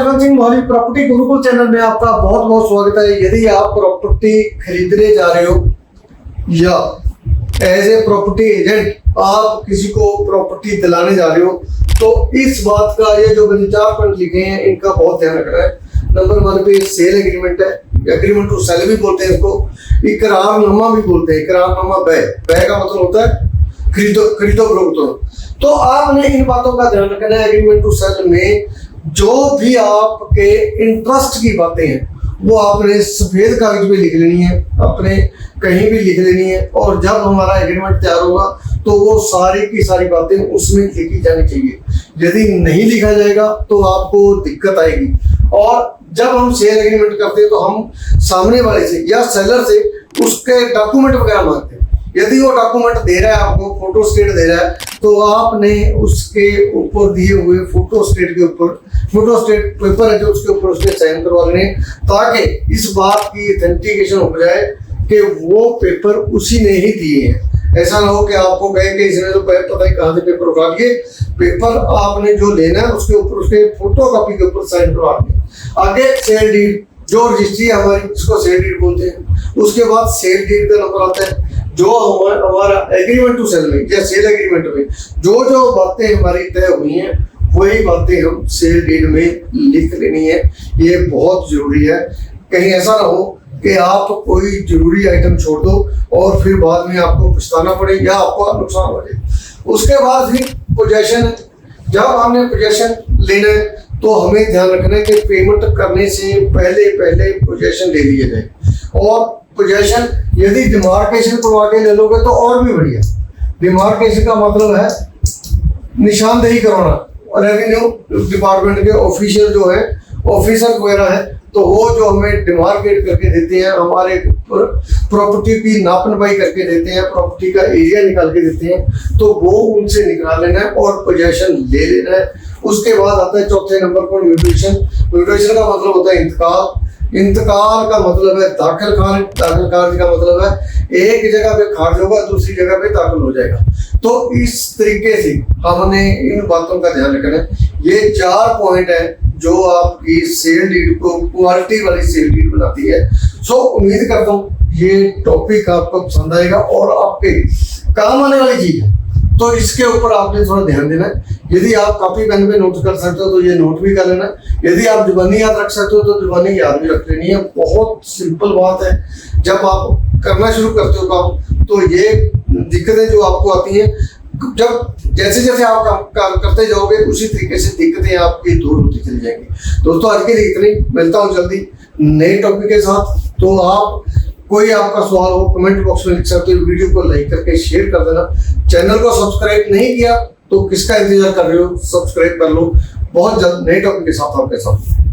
Rajwant Singh Mohali property Gurukul channel में आपका बहुत बहुत स्वागत है। यदि आप प्रॉपर्टी खरीदने जा रहे हो या एज ए प्रॉपर्टी एजेंट आप किसी को प्रॉपर्टी दिलाने जा रहे हो तो इस बात का ये जो मैंने 4 पॉइंट लिखे हैं इनका बहुत ध्यान रखना है। नंबर 1 पे सेल एग्रीमेंट है, एग्रीमेंट टू सेल भी बोलते हैं इसको, इकरारनामा भी बोलते हैं। इकरारनामा बै का मतलब होता है खरीदो फरोख्त। तो आपने इन बातों का ध्यान रखना है। एग्रीमेंट टू सेल में जो भी आपके इंटरेस्ट की बातें हैं वो आपने सफेद कागज पे लिख लेनी है, अपने कहीं भी लिख लेनी है। और जब हमारा एग्रीमेंट तैयार होगा तो वो सारी की सारी बातें उसमें लिखी जानी चाहिए। यदि नहीं लिखा जाएगा तो आपको दिक्कत आएगी। और जब हम सेल एग्रीमेंट करते हैं तो हम सामने वाले से या सेलर से उसके डॉक्यूमेंट वगैरह मांगते हैं। यदि वो डॉक्यूमेंट दे रहा है, आपको फोटो स्टेट दे रहा है, तो आपने उसके ऊपर दिए हुए फोटो स्टेट के ऊपर फोटो स्टेट पेपर है जो उसके ऊपर उसके साइन करवा लेने, ताकि इस बात की ऑथेंटिकेशन हो जाए कि वो पेपर उसी ने ही दिए हैं। ऐसा ना हो कि आपको कहे कि इसने तो पता नहीं कहाँ से पेपर उठा लिए। पेपर आपने जो लेना है उसके ऊपर उसके फोटो कॉपी के ऊपर साइन करवा लें। आगे सेल डीड जो रजिस्ट्री है हमारी, जिसको सेल डीड बोलते हैं। उसके बाद सेल डीड का नंबर आता है। जो हमारा एग्रीमेंट टू सेल में या सेल एग्रीमेंट में जो बातें हमारी तय हुई हैं वही बातें हम सेल डीड में लिख लेनी है। ये बहुत जरूरी है। कहीं ऐसा ना हो कि आप कोई जरूरी आइटम छोड़ दो और फिर बाद में आपको पछताना पड़े या आपको नुकसान हो जाए। उसके बाद फिर पोजेशन है। जब हमने पोजेशन लेना है तो हमें ध्यान रखना है कि पेमेंट करने से पहले पोजेशन ले लिया जाए। और पोजेशन यदि डिमार्केशन करवा के ले लोगे तो और भी बढ़िया। डिमार्केशन का मतलब है निशानदेही करवाना। रेवेन्यू डिपार्टमेंट के ऑफिशियल जो है ऑफिसर वगैरह है तो वो जो हमें डिमार्केट करके देते हैं, हमारे प्रॉपर्टी की नापनपाई करके देते हैं, प्रॉपर्टी का एरिया निकाल के देते हैं, तो वो उनसे निकाल लेना है और पोजेशन ले लेना है। उसके बाद आता है चौथे नंबर पर म्यूटेशन। म्यूटेशन का मतलब होता है इंतकाल। इंतकाल का मतलब है दाखिल खारिज। दाखिल खारिज का मतलब है एक जगह पे खारिज होगा दूसरी जगह पे दाखिल हो जाएगा। तो इस तरीके से हमने इन बातों का ध्यान रखना है। ये 4 पॉइंट है जो आपकी सेल डीड को क्वालिटी वाली सेल डीड बनाती है। सो उम्मीद करता हूँ ये टॉपिक आपको पसंद आएगा और आपके काम आने वाली चीज है, तो इसके ऊपर आपने थोड़ा ध्यान देना है। यदि आप कॉपी पेन पे नोट कर सकते हो तो ये नोट भी कर लेना है। यदि आप जुबानी याद रख सकते हो तो जुबानी याद भी रख लेनी है। बहुत सिंपल बात है। जब आप करना शुरू करते हो काम तो ये दिक्कतें जो आपको आती हैं, जब जैसे जैसे आप काम करते जाओगे उसी तरीके से दिक्कतें आपकी दूर होती चली जाएंगी। दोस्तों आज के लिए इतनी, मिलता हूँ जल्दी नए टॉपिक के साथ। तो आप कोई आपका सवाल हो कमेंट बॉक्स में लिख सकते हो। वीडियो को लाइक करके शेयर कर देना। चैनल को सब्सक्राइब नहीं किया तो किसका इंतजार कर रहे हो, सब्सक्राइब कर लो। बहुत जल्द नए टॉपिक के साथ आपके साथ।